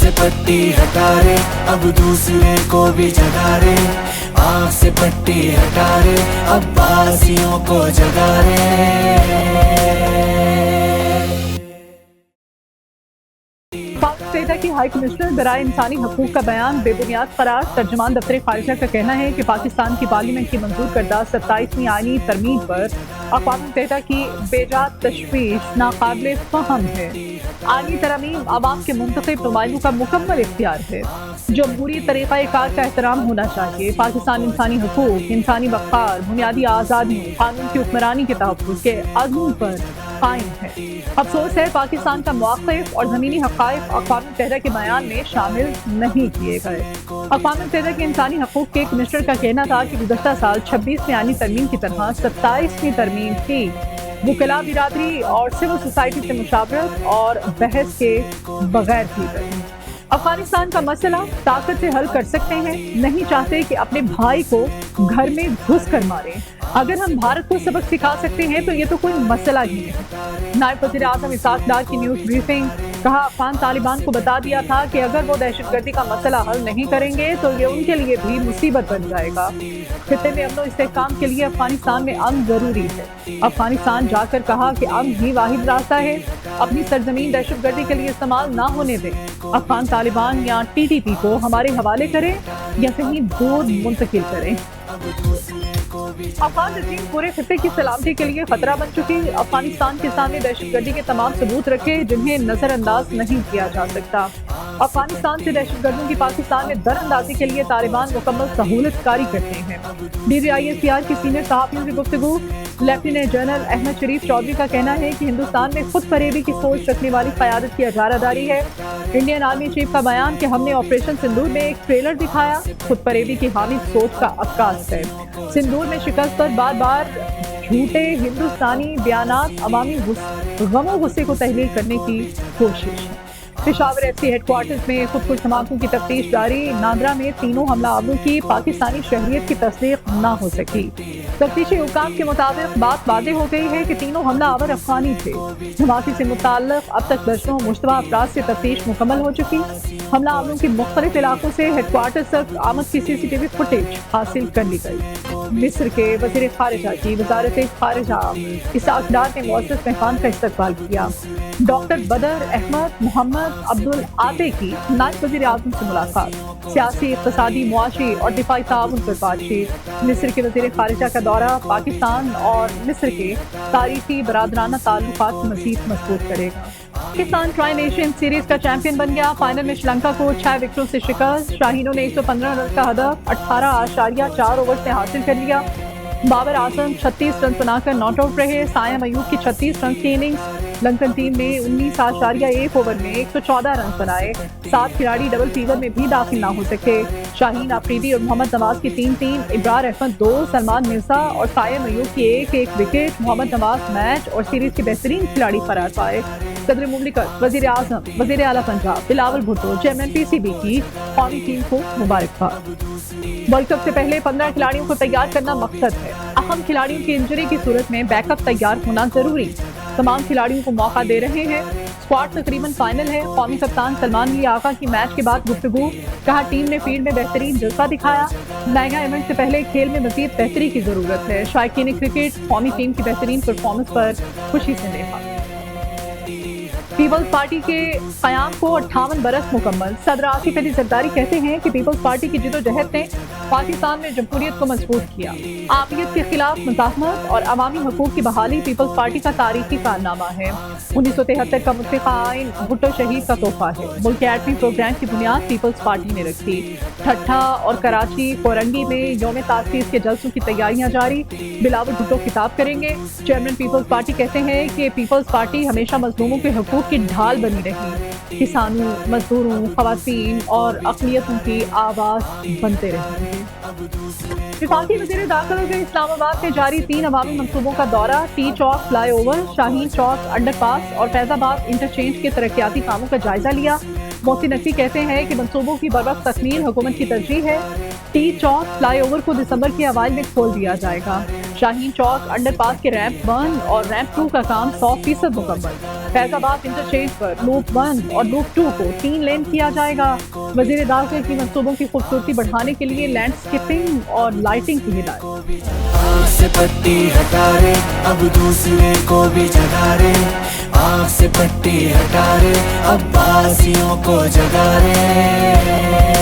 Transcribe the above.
से पट्टी हटा रे, अब दूसरे को भी जगा रे, आँख से पट्टी हटा रे, अब बासियों को जगा रे। पाक की हाई कमिश्नर बराए इंसानी हकूक का बयान बेबुनियाद करार। तर्जुमान दफ्तर खारिजा का कहना है कि पाकिस्तान की पार्लियामेंट की मंजूर करदा 27वीं आईनी तरमीम पर अक़वाम मुत्तहिदा की बेजा तशवीश नाकाबिल फ़हम है। आईनी तरमीम आवाम के मुंतखब नुमाइंदों का मुकम्मल इख्तियार है। जमहूरी तरीक़ाकार का एहतराम होना चाहिए। पाकिस्तान इंसानी हकूक, इंसानी वक़ार, बुनियादी आज़ादियों, कानून की हुक्मरानी के तहफ़्फ़ुज़ के अज़्म पर कायम है। अफसोस है पाकिस्तान का मौक़िफ़ और ज़मीनी हक़ाइक़ अक़वाम मुत्तहिदा के बयान में शामिल नहीं किए गए। अक़वाम मुत्तहिदा के इंसानी हकूक के कमिश्नर का कहना था कि गुज़श्ता साल 26वीं आईनी तरमीम की तरह 27वीं तरमीम की वुकला बिरादरी और सिविल सोसाइटी से मुशावरत और बहस के बगैर की गई। अफगानिस्तान का मसला ताकत से हल कर सकते हैं, नहीं चाहते कि अपने भाई को घर में घुस कर मारें। अगर हम भारत को सबक सिखा सकते हैं तो ये तो कोई मसला ही नहीं। नायब वज़ीर आज़म इसाक डार की न्यूज़ ब्रीफिंग। कहा, अफगान तालिबान को बता दिया था कि अगर वो दहशतगर्दी का मसला हल नहीं करेंगे तो ये उनके लिए भी मुसीबत बन जाएगा। खित्ते में अमन इस्तेहकाम के लिए अफगानिस्तान में अमन जरूरी है। अफगानिस्तान जाकर कहा कि अमन ही वाहिद रास्ता है। अपनी सरजमीन दहशतगर्दी के लिए इस्तेमाल ना होने दें। अफगान तालिबान या TTP को हमारे हवाले करें या कहीं दूर मुंतकिल करें। अफगान रजीम पूरे खित्ते की सलामती के लिए खतरा बन चुकी। अफगानिस्तान के सामने दहशतगर्दी के तमाम सबूत रखे जिन्हें नजरअंदाज नहीं किया जा सकता। अफगानिस्तान से दहशतगर्दियों की पाकिस्तान में दरअंदाजी के लिए तालिबान मुकम्मल सहूलतकारी करते हैं। DVISPR की सीनियर सहाफ़ियों से गुफ्तगू। लेफ्टिनेंट जनरल अहमद शरीफ चौधरी का कहना है कि हिंदुस्तान में खुद फरेबी की सोच रखने वाली क़यादत की इजारादारी है। इंडियन आर्मी चीफ का बयान कि हमने ऑपरेशन सिंदूर में एक ट्रेलर दिखाया, खुद फरेबी की हामिद सोच का अक्कास है। सिंदूर में शिकस्त पर बार बार झूठे हिंदुस्तानी बयानात अवामी गमो गुस्से को तहलील करने की कोशिश है। पेशावर FC हेडक्वार्टर्स में खुदकुश धमाकों की तफ्तीश जारी। नादरा में तीनों हमलावरों की पाकिस्तानी शहरियत की तस्दीक न हो सकी। तफ्तीशी हुकाम के मुताबिक बात वाज़ेह हो गई है कि तीनों हमलावर अफगानी थे। धमाके से मुताल्लिक़ अब तक दर्जनों मुश्तबा अफराद से तफ्तीश मुकम्मल हो चुकी। हमलावरों की मुख्तलिफ इलाकों से हेडक्वार्टर्स तक आमद की CCTV फुटेज हासिल कर ली गई। मिस्र के वज़ीर ख़ारिजा की वज़ारत ख़ारिजा इसाक डार ने मुअज़्ज़ज़ मेहमान का इस्तक़बाल किया। डॉक्टर बदर अहमद मोहम्मद अब्दुल आते की नायब वज़ीर आज़म से मुलाकात। सियासी, इक़्तिसादी, मुआशी और दिफ़ाई ताउन पर बातचीत। मिस्र के वज़ीर ख़ारिजा का दौरा पाकिस्तान और मिस्र के तारीख़ी बरादराना ताल्लुक़ात मज़ीद मज़बूत करेगा। पाकिस्तान ट्राई नेशन सीरीज का चैंपियन बन गया। फाइनल में श्रीलंका को 6 विकेटों से शिकस्त। शाहीनों ने 115 रन का हदफ 18.4 ओवर से हासिल कर लिया। बाबर आजम 36 रन बनाकर नॉट आउट रहे। सायम अयूब की 36 रन की इनिंग्स। लंकन टीम ने 19.1 ओवर में 114 रन बनाए। 7 खिलाड़ी डबल फीवर में भी दाखिल ना हो सके। शाहीन आफरीदी और मोहम्मद नवाज की 3-3, इब्रार अहमद 2, सलमान मिर्जा और सायम अयूब की 1-1 विकेट। मोहम्मद नवाज मैच और सीरीज के बेहतरीन खिलाड़ी करार पाए। सदर मुमलिकत, वज़ीर आज़म, वज़ीर आला पंजाब बिलावल भुट्टो, चेयरमैन PCB की कौमी टीम को मुबारकबाद। वर्ल्ड कप से पहले 15 खिलाड़ियों को तैयार करना मकसद है। अहम खिलाड़ियों की इंजरी की सूरत में बैकअप तैयार होना जरूरी। तमाम खिलाड़ियों को मौका दे रहे हैं। स्क्वाड तकरीबन फाइनल है। कौमी कप्तान सलमान अली आका की मैच के बाद गुफ्तगू। कहा, टीम ने फील्ड में बेहतरीन जज्बा दिखाया। मेगा इवेंट से पहले खेल में मजीद बेहतरी की जरूरत है। शायकीन क्रिकेट कौमी टीम की बेहतरीन परफॉर्मेंस पर खुशी से देखा। पीपल्स पार्टी के क़याम को 58 बरस मुकम्मल। सदर आसिफ अली जरदारी कहते हैं कि पीपल्स पार्टी की जिदोजहद ने पाकिस्तान में जमहूरियत को मजबूत किया। आबियत के खिलाफ मुज़ाहमत और अवामी हकूक़ की बहाली पीपल्स पार्टी का तारीखी कारनामा है। 1973 का मुत्तफ़िक़ा आइन भुट्टो शहीद का तोहफा है। मुल्क के एटमी प्रोग्राम की बुनियाद पीपल्स पार्टी ने रखी। ठट्ठा और कराची कोरंगी में यौम तासीस के जलसों की तैयारियां जारी। बिलावल भुट्टो खिताब करेंगे। चेयरमैन पीपल्स पार्टी कहते हैं कि पीपल्स पार्टी हमेशा मजलूमों के हकूक़ की ढाल बनी रही। किसानों, मजदूरों, ख़वातीन और अक़लियतों की आवाज़ बनते रहेंगे। वफाकी वज़ीर दाखिला के इस्लामाबाद में जारी 3 अवामी मंसूबों का दौरा। टी चौक फ्लाई ओवर, शाहीन चौक अंडरपास और फैज़ाबाद इंटरचेंज के तरक्याती कामों का जायजा लिया। मोहसिन नकवी कहते हैं कि मंसूबों की बरवक्त तकमील हुकूमत की तरजीह है। टी चौक फ्लाई ओवर को दिसंबर के अवाइल में खोल दिया जाएगा। शाहीन चौक अंडरपास के रैंप 1 और रैंप 2 का काम 100% मुकम्मल। फैजाबाद इंटरचेंज पर लूप 1 और लूप 2 को 3 लेन किया जाएगा। वजीर दाखिला की मंसूबों की खूबसूरती बढ़ाने के लिए लैंडस्केपिंग और लाइटिंग की हिदायत। आँख से पट्टी हटा रे, अब दूसरे को भी जगा रे। आँख से पट्टी हटा रे, अब बासियों को जगा रे।